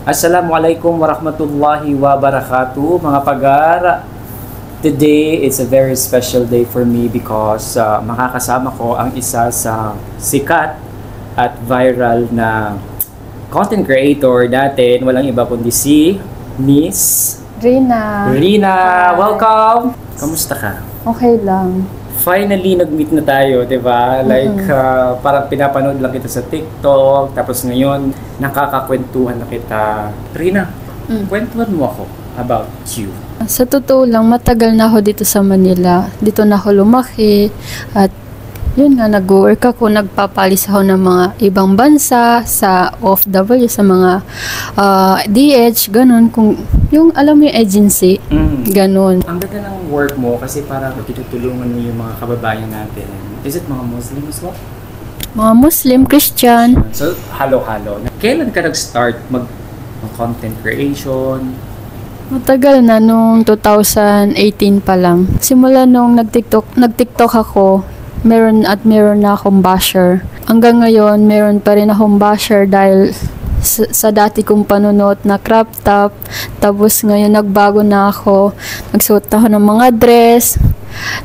Assalamualaikum warahmatullahi wabarakatuh, mga pagar. Today is a very special day for me because makakasama ko ang isa sa sikat at viral na content creator natin. Walang iba kundi si Miss Rina. Rina. Welcome! Kamusta ka? Okay lang. Finally, nag-meet na tayo, di ba? Like, parang pinapanood lang kita sa TikTok, tapos ngayon, nakakakwentuhan na kita. Rina, kwentuhan mo ako about you. Sa totoo lang, matagal na ako dito sa Manila. Dito na ako lumaki. At yun nga, nag-work ako, nagpapalis ako ng mga ibang bansa, sa OFW, sa mga DH, ganun. Kung, yung alam mo yung agency, ganun. Ang ganda ng work mo kasi parang tinutulungan mo yung mga kababayan natin. Is it mga Muslim as well? Mga Muslim, Christian. So, halo-halo. Kailan ka nag-start mag-content creation? Matagal na, nung 2018 pa lang. Simula nung nag-TikTok ako, meron na akong basher. Hanggang ngayon, meron pa rin akong basher dahil sa dati kong panunot na crop top. Tapos ngayon nagbago na ako. Nagsuot ako ng mga dress.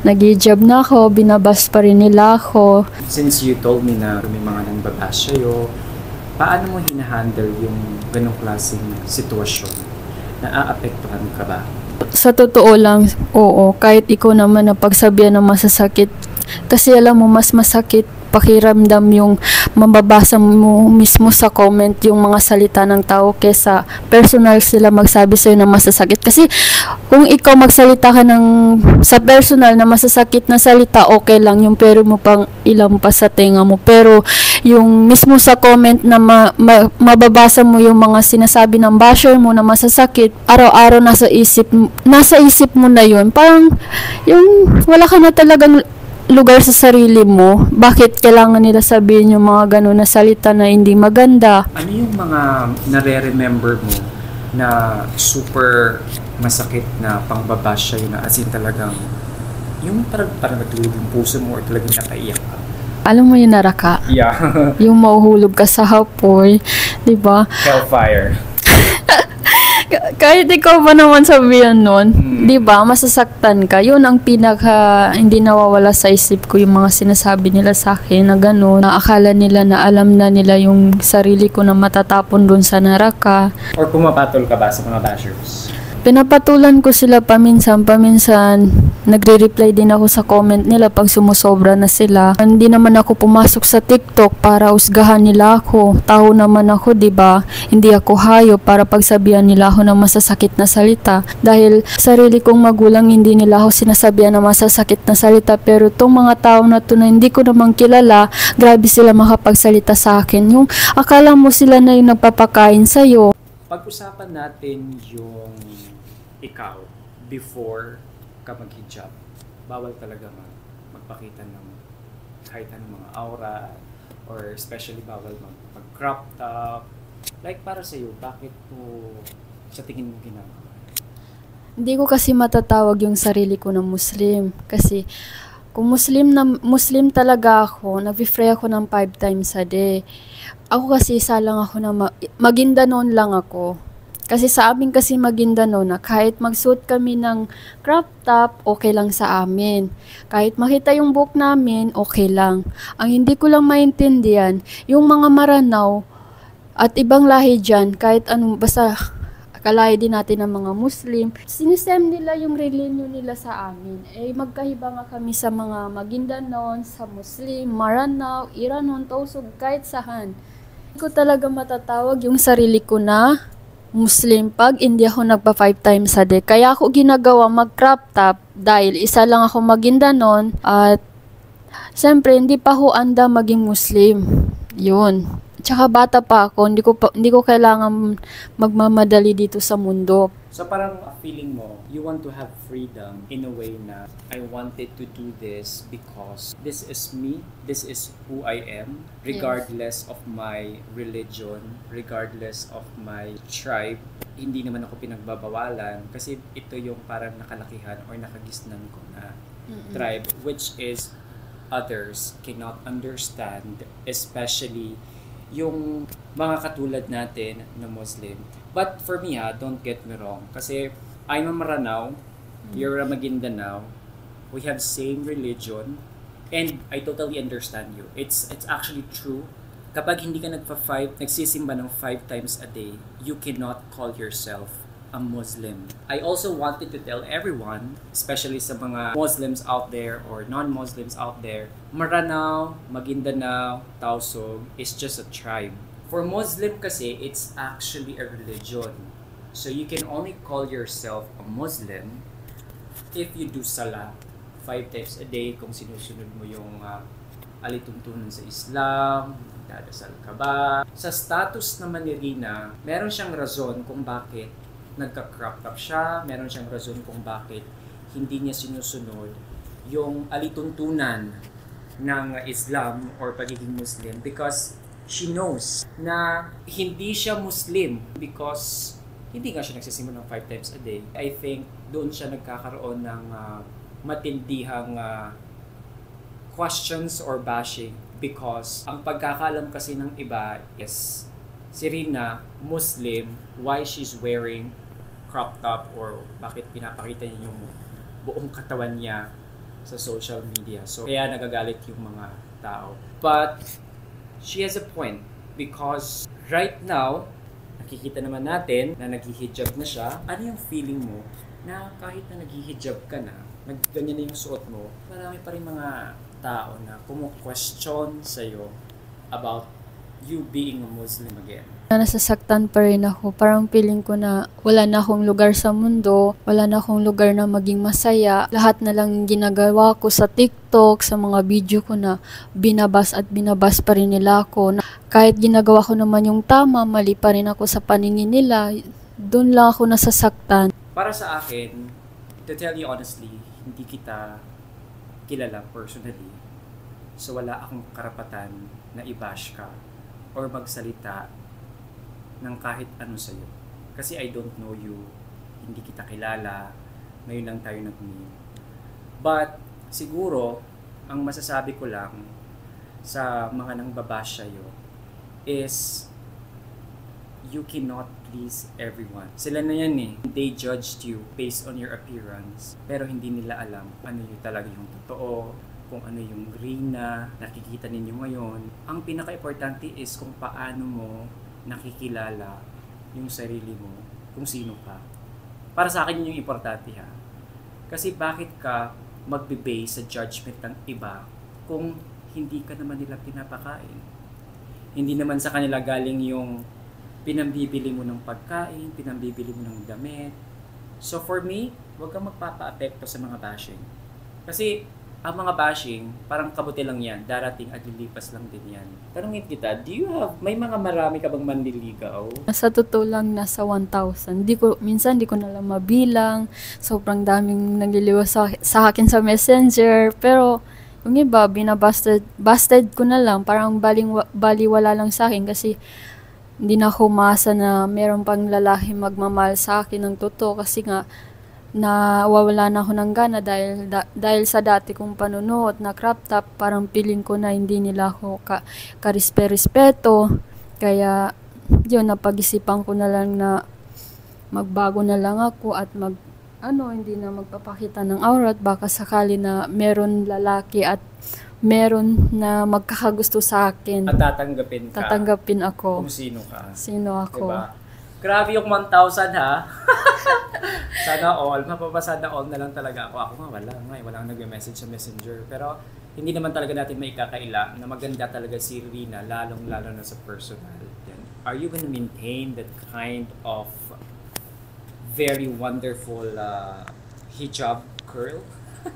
Nag-hijab na ako. Binabas pa rin nila ako. Since you told me na may mga nangbabash sa'yo, paano mo hinahandle yung ganong klaseng sitwasyon? Naaapektuhan ka ba? Sa totoo lang, oo. Kahit ikaw naman na pagsabihan ng masasakit. Kasi alam mo, mas masakit pakiramdam yung mababasa mo mismo sa comment yung mga salita ng tao kesa personal sila magsabi sa'yo na masasakit. Kasi kung ikaw magsalita ka sa personal na masasakit na salita, okay lang yung pero mo pang ilampas sa tenga mo. Pero yung mismo sa comment na mababasa mo yung mga sinasabi ng basher mo na masasakit, araw-araw nasa isip mo na yun. Parang yung wala ka na talagang lugar sa sarili mo. Bakit kailangan nila sabihin yung mga gano'n na salita na hindi maganda? Ano yung mga nare-remember mo na super masakit na pangbabash sa'yo na as in talagang yung parang natulog yung puso mo or talagang nakaiyak ka? Alam mo yung naraka? Yeah. Yung mahuhulog ka sa hapoy, di ba? Hellfire. Kahit ikaw pa naman sabihan nun, di ba, masasaktan ka. Yun ang pinaka hindi nawawala sa isip ko, yung mga sinasabi nila sa akin na gano'n. Na akala nila na alam na nila yung sarili ko na matatapon dun sa naraka. Or pumapatol ka ba sa mga bashers? Pinapatulan ko sila paminsan. Nagre-reply din ako sa comment nila pag sumusobra na sila. Hindi naman ako pumasok sa TikTok para usgahan nila ako. Tao naman ako, 'di ba? Hindi ako hayop para pagsabihan nila ako ng masasakit na salita. Dahil sarili kong magulang hindi nila ako sinasabihan ng masasakit na salita, pero tong mga tao na to na hindi ko naman kilala, grabe sila makapagsalita sa akin. Yung akala mo sila na yung nagpapakain sa'yo. Pag-usapan natin yung ikaw before ka mag-hijab. Bawal talaga magpakita ng kahit anong mga aura or especially bawal mag-crop top. Like para sa'yo, bakit mo sa tingin mo ginagawa? Hindi ko kasi matatawag yung sarili ko na Muslim. Kasi kung Muslim talaga ako, nag-pray ako ng 5 times a day. Ako kasi isa lang ako na Maguindanon lang ako. Kasi sa amin kasi Maguindanao na kahit magsuot kami ng crop top, okay lang sa amin. Kahit makita yung buhok namin, okay lang. Ang hindi ko lang maintindihan, yung mga Maranao at ibang lahi dyan, kahit anong, basta kalahi din natin ng mga Muslim, sinisem nila yung religion nila sa amin. Eh, magkahiba nga kami sa mga Maguindanao, sa Muslim, Maranao, Iranon, Tausug, kahit saan. Hindi ko talaga matatawag yung sarili ko na Muslim pag hindi ako nagpa 5 times a day. Kaya ako ginagawa mag-crop top dahil isa lang ako Maguindanon at siyempre hindi pa ako anda maging Muslim. Yun. Tsaka bata pa ako, hindi ko kailangan magmamadali dito sa mundo. So parang feeling mo, you want to have freedom in a way na I wanted to do this because this is me, this is who I am, regardless of my religion, regardless of my tribe. Hindi naman ako pinagbabawalan kasi ito yung parang nakalakihan or nakagisnan ko na tribe, which is others cannot understand, especially yung mga katulad natin na Muslim. But for me don't get me wrong. Kasi I'm a Maranao, you're a Maguindanao, we have same religion, and I totally understand you. It's actually true. Kapag hindi ka nagsisimba ng 5 times a day, you cannot call yourself a Muslim. I also wanted to tell everyone, especially sa mga Muslims out there or non-Muslims out there, Maranao, Maguindanao, Tausug is just a tribe. For Muslim kasi, it's actually a religion. So you can only call yourself a Muslim if you do salah 5 times a day, kung sinusunod mo yung alituntunan sa Islam, dadasal ka ba. Sa status naman ni Rina, meron siyang rason kung bakit nagka-crop top siya, meron siyang rason kung bakit hindi niya sinusunod yung alituntunan ng Islam or pagiging Muslim, because she knows na hindi siya Muslim because hindi nga siya nagsisimula ng 5 times a day. I think doon siya nagkakaroon ng matindihang questions or bashing, because ang pagkakalam kasi ng iba is si Rina, Muslim, why she's wearing crop top or bakit pinapakita niya yung buong katawan niya sa social media. So kaya nagagalit yung mga tao. But she has a point, because right now nakikita naman natin na naghihijab na siya. Ano yung feeling mo na kahit na naghihijab ka na, ganyan na yung suot mo, marami pa rin mga tao na kumu-question sa'yo about you being a Muslim again? Nasasaktan pa rin ako. Parang feeling ko na wala na akong lugar sa mundo, wala na akong lugar na maging masaya. Lahat na lang ginagawa ko sa TikTok, sa mga video ko na binabas at binabas pa rin nila ako. Kahit ginagawa ko naman yung tama, mali pa rin ako sa paningin nila. Doon lang ako nasasaktan. Para sa akin, to tell you honestly, hindi kita kilala personally. So wala akong karapatan na i-bash ka or magsalita ng kahit ano sa'yo. Kasi I don't know you, hindi kita kilala, ngayon lang tayo nag-meet. But siguro, ang masasabi ko lang sa mga nang babash sa'yo is you cannot please everyone. Sila na yan eh. They judged you based on your appearance, pero hindi nila alam ano yung talaga yung totoo, kung ano yung Rina nakikita ninyo ngayon. Ang pinaka-importante is kung paano mo nakikilala yung sarili mo, kung sino ka. Para sa akin yun yung importante ha. Kasi bakit ka magbe-base sa judgment ng iba kung hindi ka naman nila pinapakain? Hindi naman sa kanila galing yung pinambibili mo ng pagkain, pinambibili mo ng damit. So for me, huwag kang magpapa-apekto sa mga bashing. Kasi ang mga bashing, parang kabuti lang yan, darating at lilipas lang din yan. Tanungin kita, may mga marami ka bang manliligaw? Sa totoo lang, nasa 1,000. Minsan di ko na lang mabilang. Sobrang daming nagliliwa sa akin sa Messenger. Pero yung iba, busted ko na lang. Parang baliwala lang sa akin kasi hindi na ako umasa na meron pang lalaki magmamahal sa akin ng totoo. Kasi nga, nawawala na ako ng gana dahil sa dati kong panunuot na crop top, parang feeling ko na hindi nila ako karispe-respeto. Kaya yun, napag-isipan ko na lang na magbago na lang ako at hindi na magpapakita ng aurat, baka sakali na meron lalaki at meron na magkakagusto sa akin. At tatanggapin ako. Kung sino ka. Sino ako. Diba? Grabe yung 1,000 ha. Sana all. Mapapasada all na lang talaga ako. Ako nga walang nag-message sa Messenger. Pero hindi naman talaga natin maikakaila na maganda talaga si Rina, lalong-lalo na sa personal. Are you gonna maintain that kind of very wonderful hijab curl?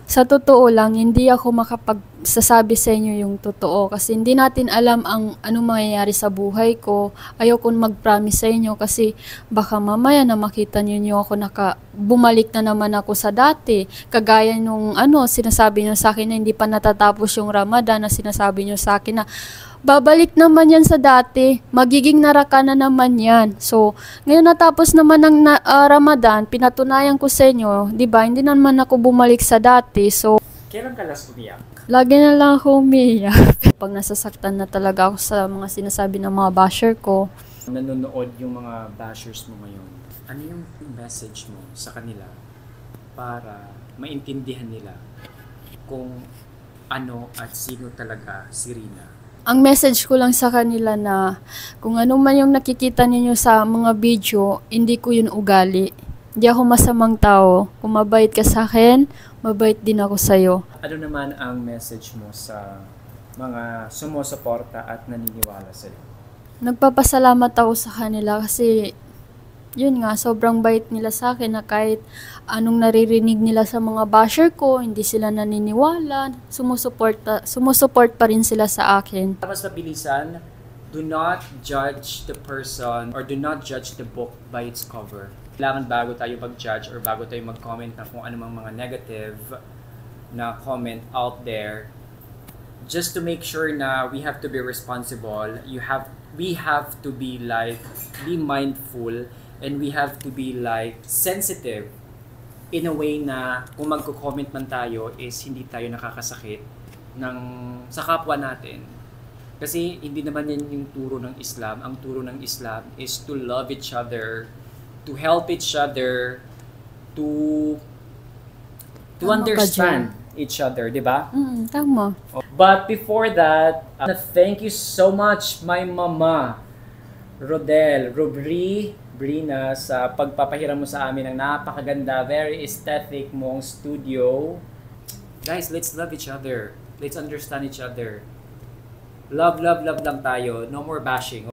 Sa totoo lang, hindi ako makapagsasabi sa inyo yung totoo kasi hindi natin alam anong mangyayari sa buhay ko. Ayoko mag-promise sa inyo kasi baka mamaya na makita niyo ako bumalik na naman ako sa dati. Kagaya nung sinasabi niyo sa akin na hindi pa natatapos yung Ramadan, na sinasabi niyo sa akin na babalik naman yan sa dati, magiging naraka na naman yan. So, ngayon natapos naman ng Ramadan, pinatunayan ko sa inyo, di ba, hindi naman ako bumalik sa dati. So, kailan ka last umiyak? Lagi na lang ako umiiyak. Pag nasasaktan na talaga ako sa mga sinasabi ng mga basher ko, Nanonood yung mga bashers mo ngayon. Ano yung message mo sa kanila para maintindihan nila kung ano at sino talaga si Rina? ang message ko lang sa kanila na kung ano man yung nakikita ninyo sa mga video, hindi ko yun ugali. Hindi ako masamang tao. Kung mabait ka sa akin, mabait din ako sa'yo. Ano naman ang message mo sa mga sumusuporta at naniniwala sa'yo? Nagpapasalamat ako sa kanila kasi yun nga, sobrang bait nila sa akin na kahit anong naririnig nila sa mga basher ko, hindi sila naniniwala, sumusuport pa rin sila sa akin. Mas mabilisan, do not judge the person or do not judge the book by its cover. Kailangan bago tayo mag-judge or bago tayo mag-comment na kung anumang mga negative na comment out there, just to make sure na we have to be responsible, we have to be mindful, and we have to be sensitive in a way na kung magko-comment man tayo is hindi tayo nakakasakit sa kapwa natin. Kasi hindi naman yan yung turo ng Islam. Ang turo ng Islam is to love each other, to help each other, to Tama ka understand each other, di ba? Tama. But before that, thank you so much, my mama, Brina, sa pagpapahiram mo sa amin ng napakaganda, very aesthetic mong studio. Guys, let's love each other. Let's understand each other. Love lang tayo. No more bashing,